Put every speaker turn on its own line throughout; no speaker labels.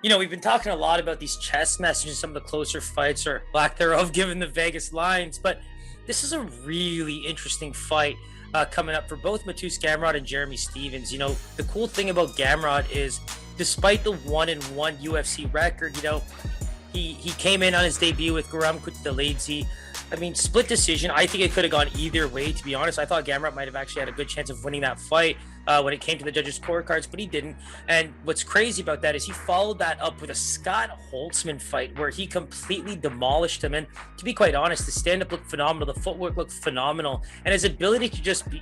We've been talking a lot about these chess messages, some of the closer fights or lack thereof, given the Vegas lines. But this is a really interesting fight coming up for both Mateusz Gamrot and Jeremy Stephens. The cool thing about Gamrot is, despite the 1-1 UFC record, he came in on his debut with Guram Kutateladze. I mean, split decision. I think it could have gone either way, to be honest. I thought Gamrot might have actually had a good chance of winning that fight when it came to the judges' scorecards, but he didn't. And what's crazy about that is he followed that up with a Scott Holtzman fight where he completely demolished him. And to be quite honest, the stand-up looked phenomenal. The footwork looked phenomenal. And his ability to just be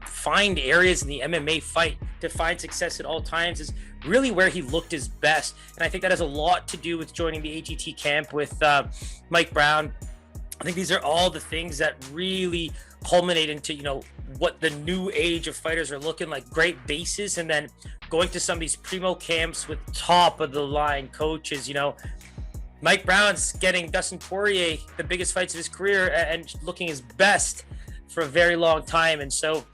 find areas in the MMA fight to find success at all times is really where he looked his best. And I think that has a lot to do with joining the ATT camp with Mike Brown. I think these are all the things that really culminate into, what the new age of fighters are looking like. Great bases, and then going to some of these primo camps with top of the line coaches. Mike Brown's getting Dustin Poirier the biggest fights of his career and looking his best for a very long time. And so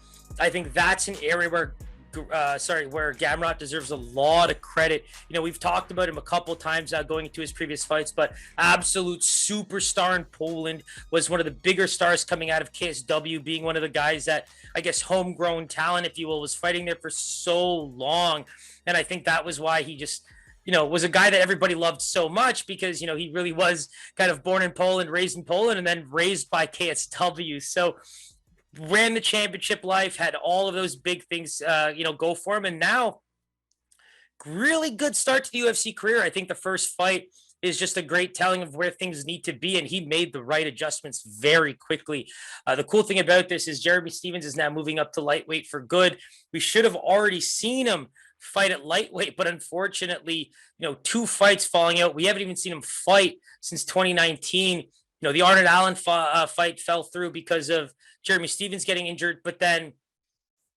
I think that's an area where Gamrot deserves a lot of credit. We've talked about him a couple times going into his previous fights, but absolute superstar in Poland, was one of the bigger stars coming out of KSW, being one of the guys that, I guess, homegrown talent, if you will, was fighting there for so long. And I think that was why he just, was a guy that everybody loved so much, because, he really was kind of born in Poland, raised in Poland, and then raised by KSW. So ran the championship life, had all of those big things, go for him. And now, really good start to the UFC career. I think the first fight is just a great telling of where things need to be, and he made the right adjustments very quickly. The cool thing about this is Jeremy Stephens is now moving up to lightweight for good. We should have already seen him fight at lightweight, but unfortunately, 2 fights falling out. We haven't even seen him fight since 2019. The Arnold Allen fight fell through because of Jeremy Stephens getting injured, but then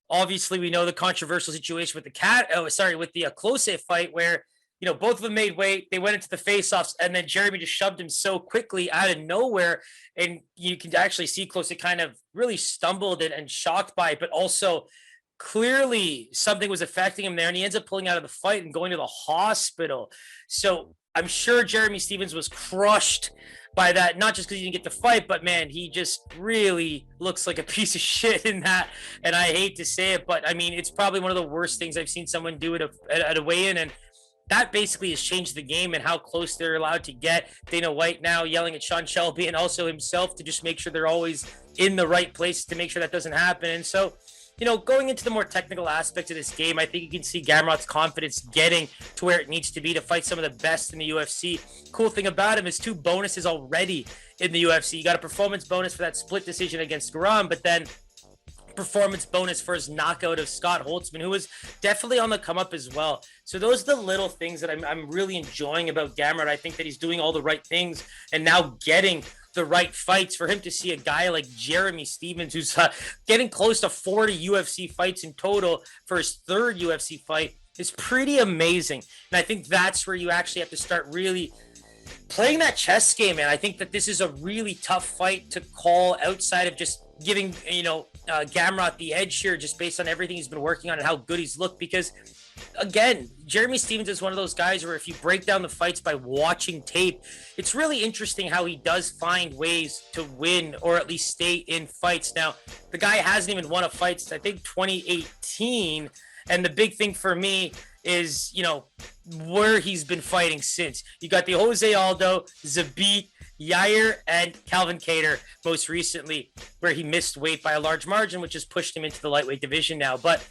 obviously we know the controversial situation with the Klose fight where, both of them made weight. They went into the face-offs, and then Jeremy just shoved him so quickly out of nowhere. And you can actually see Klose kind of really stumbled and shocked by it, but also clearly something was affecting him there. And he ends up pulling out of the fight and going to the hospital. So I'm sure Jeremy Stephens was crushed by that, not just because he didn't get to fight, but man, he just really looks like a piece of shit in that. And I hate to say it, but I mean, it's probably one of the worst things I've seen someone do at a weigh-in. And that basically has changed the game and how close they're allowed to get. Dana White now yelling at Sean Shelby and also himself to just make sure they're always in the right place to make sure that doesn't happen. And so, going into the more technical aspects of this game, I think you can see Gamrot's confidence getting to where it needs to be to fight some of the best in the UFC. Cool thing about him is 2 bonuses already in the UFC. You got a performance bonus for that split decision against Guram, but then performance bonus for his knockout of Scott Holtzman, who was definitely on the come up as well. So those are the little things that I'm really enjoying about Gamrot. I think that he's doing all the right things and now getting the right fights. For him to see a guy like Jeremy Stephens, who's getting close to 40 UFC fights in total for his 3rd UFC fight, is pretty amazing. And I think that's where you actually have to start really playing that chess game, man. I think that this is a really tough fight to call outside of just giving, Gamrot the edge here, just based on everything he's been working on and how good he's looked. Because again, Jeremy Stephens is one of those guys where if you break down the fights by watching tape, it's really interesting how he does find ways to win or at least stay in fights. Now, the guy hasn't even won a fight since, I think, 2018. And the big thing for me is, where he's been fighting since. You got the Jose Aldo, Zabit, Yair, and Calvin Kattar most recently, where he missed weight by a large margin, which has pushed him into the lightweight division now. But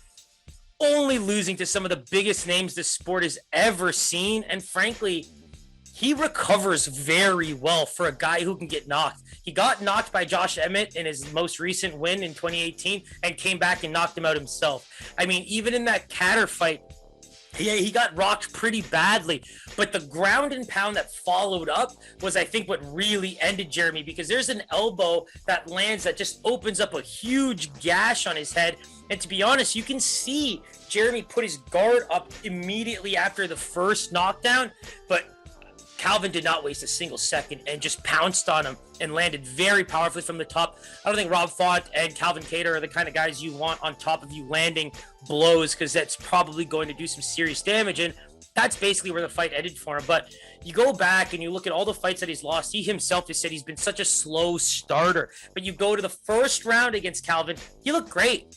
only losing to some of the biggest names this sport has ever seen. And frankly, he recovers very well for a guy who can get knocked. He got knocked by Josh Emmett in his most recent win in 2018 and came back and knocked him out himself. I mean, even in that Kattar fight, he got rocked pretty badly, but the ground and pound that followed up was, I think, what really ended Jeremy, because there's an elbow that lands that just opens up a huge gash on his head. And to be honest, you can see Jeremy put his guard up immediately after the first knockdown, but Calvin did not waste a single second and just pounced on him and landed very powerfully from the top. I don't think Rob Font and Calvin Kattar are the kind of guys you want on top of you landing blows, because that's probably going to do some serious damage. And that's basically where the fight ended for him. But you go back and you look at all the fights that he's lost. He himself has said he's been such a slow starter. But you go to the first round against Calvin, he looked great.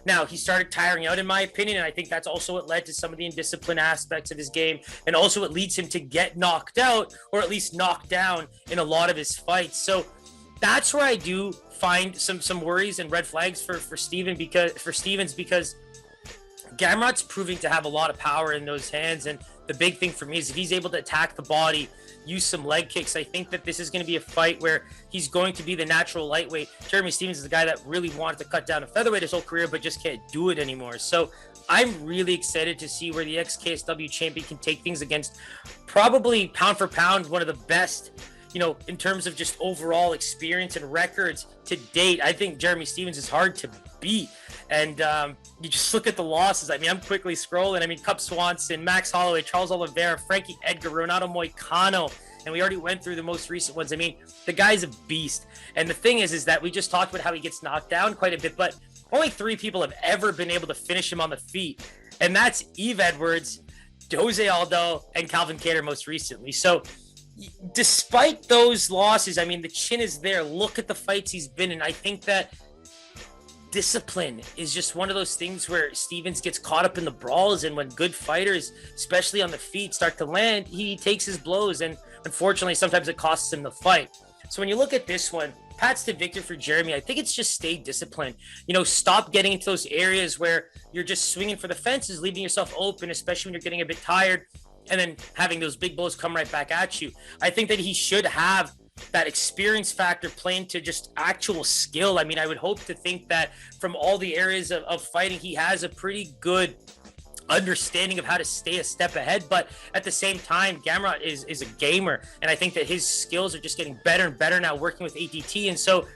Now, he started tiring out, in my opinion, and I think that's also what led to some of the indisciplined aspects of his game, and also it leads him to get knocked out, or at least knocked down in a lot of his fights. So that's where I do find some worries and red flags for Stevens, because Gamrot's proving to have a lot of power in those hands, and the big thing for me is if he's able to attack the body, use some leg kicks, I think that this is going to be a fight where he's going to be the natural lightweight. Jeremy Stevens is the guy that really wanted to cut down to featherweight his whole career, but just can't do it anymore. So I'm really excited to see where the ex-KSW champion can take things against probably pound for pound one of the best, in terms of just overall experience and records to date. I think Jeremy Stevens is hard to beat. And you just look at the losses. I mean, I'm quickly scrolling. Cub Swanson, Max Holloway, Charles Oliveira, Frankie Edgar, Renato Moicano, and we already went through the most recent ones. I mean, the guy's a beast. And the thing is that we just talked about how he gets knocked down quite a bit, but only 3 people have ever been able to finish him on the feet. And that's Eve Edwards, Jose Aldo, and Calvin Kattar most recently. So despite those losses, the chin is there. Look at the fights he's been in. I think that discipline is just one of those things where Stevens gets caught up in the brawls, and when good fighters, especially on the feet, start to land, he takes his blows, and unfortunately sometimes it costs him the fight. So when you look at this one, paths to victory for Jeremy, I think it's just stay disciplined. Stop getting into those areas where you're just swinging for the fences, leaving yourself open, especially when you're getting a bit tired, and then having those big blows come right back at you. I think that he should have that experience factor playing to just actual skill. I would hope to think that from all the areas of fighting, he has a pretty good understanding of how to stay a step ahead. But at the same time, Gamrot is a gamer, and I think that his skills are just getting better and better now working with ATT. And so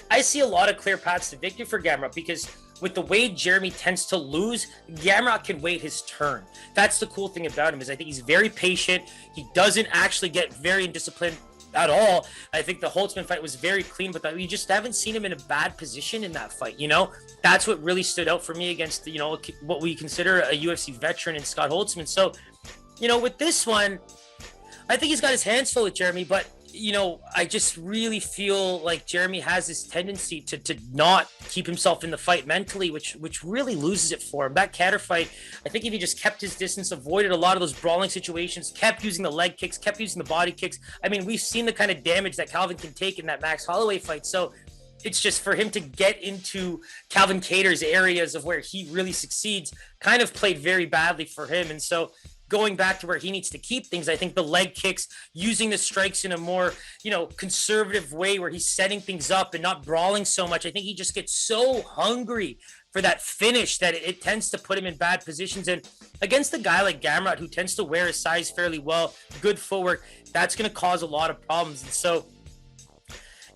I see a lot of clear paths to victory for Gamrot, because with the way Jeremy tends to lose, Gamrot can wait his turn. That's the cool thing about him, is I think he's very patient. He doesn't actually get very indisciplined at all. I think the Holtzman fight was very clean, but we just haven't seen him in a bad position in that fight. That's what really stood out for me against, what we consider a UFC veteran in Scott Holtzman. So, with this one, I think he's got his hands full with Jeremy, but I just really feel like Jeremy has this tendency to not keep himself in the fight mentally, which really loses it for him. That Kattar fight, I think if he just kept his distance, avoided a lot of those brawling situations, kept using the leg kicks, kept using the body kicks. We've seen the kind of damage that Calvin can take in that Max Holloway fight. So it's just for him to get into Calvin Kattar's areas of where he really succeeds, kind of played very badly for him. And so going back to where he needs to keep things, I think the leg kicks, using the strikes in a more, conservative way where he's setting things up and not brawling so much. I think he just gets so hungry for that finish that it tends to put him in bad positions. And against a guy like Gamrot, who tends to wear his size fairly well, good footwork, that's going to cause a lot of problems. And so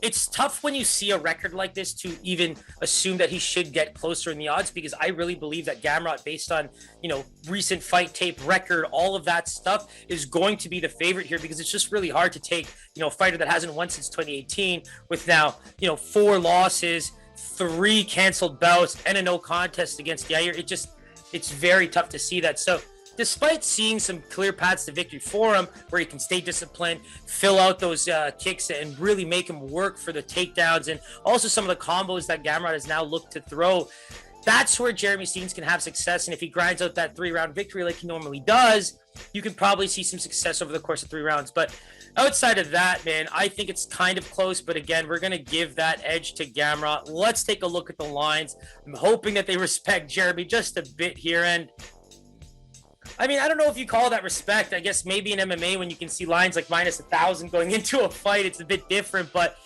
it's tough when you see a record like this to even assume that he should get closer in the odds, because I really believe that Gamrot, based on, recent fight tape, record, all of that stuff, is going to be the favorite here, because it's just really hard to take, a fighter that hasn't won since 2018 with now, 4 losses, 3 canceled bouts, and a no contest against Yair. It's very tough to see that. So despite seeing some clear paths to victory for him, where he can stay disciplined, fill out those kicks, and really make him work for the takedowns, and also some of the combos that Gamrot has now looked to throw, that's where Jeremy Stevens can have success. And if he grinds out that 3-round victory like he normally does, you can probably see some success over the course of 3 rounds. But outside of that, man, I think it's kind of close. But again, we're going to give that edge to Gamrot. Let's take a look at the lines. I'm hoping that they respect Jeremy just a bit here. And I don't know if you call that respect. I guess maybe in MMA, when you can see lines like -1,000 going into a fight, it's a bit different. But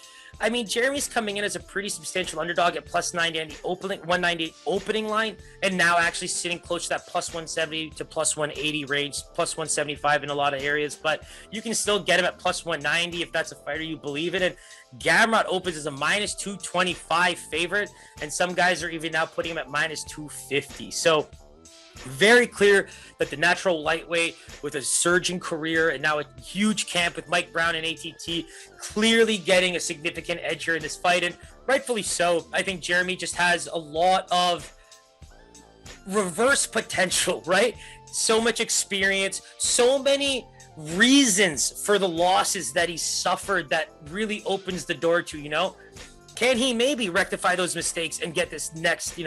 Jeremy's coming in as a pretty substantial underdog at +90 on the opening 198 opening line, and now actually sitting close to that +170 to +180 range, +175 in a lot of areas. But you can still get him at +190 if that's a fighter you believe in. And Gamrot opens as a -225 favorite, and some guys are even now putting him at -250. So very clear that the natural lightweight, with a surging career and now a huge camp with Mike Brown and ATT, clearly getting a significant edge here in this fight, and rightfully so. I think Jeremy just has a lot of reverse potential, right? so much experience, so many reasons for the losses that he suffered that really opens the door to, can he maybe rectify those mistakes and get this next,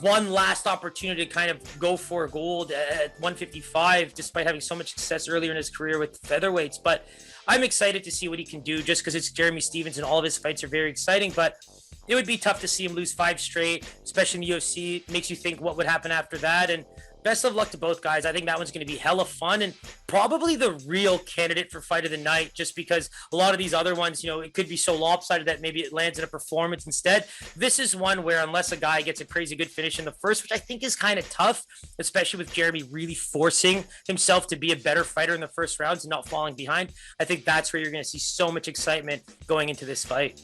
one last opportunity to kind of go for gold at 155, despite having so much success earlier in his career with featherweights. But I'm excited to see what he can do just because it's Jeremy Stephens and all of his fights are very exciting. But it would be tough to see him lose 5 straight, especially in the UFC. It makes you think what would happen after that. And best of luck to both guys. I think that one's going to be hella fun and probably the real candidate for fight of the night, just because a lot of these other ones, it could be so lopsided that maybe it lands in a performance instead. This is one where unless a guy gets a crazy good finish in the first, which I think is kind of tough, especially with Jeremy really forcing himself to be a better fighter in the first rounds and not falling behind, I think that's where you're going to see so much excitement going into this fight.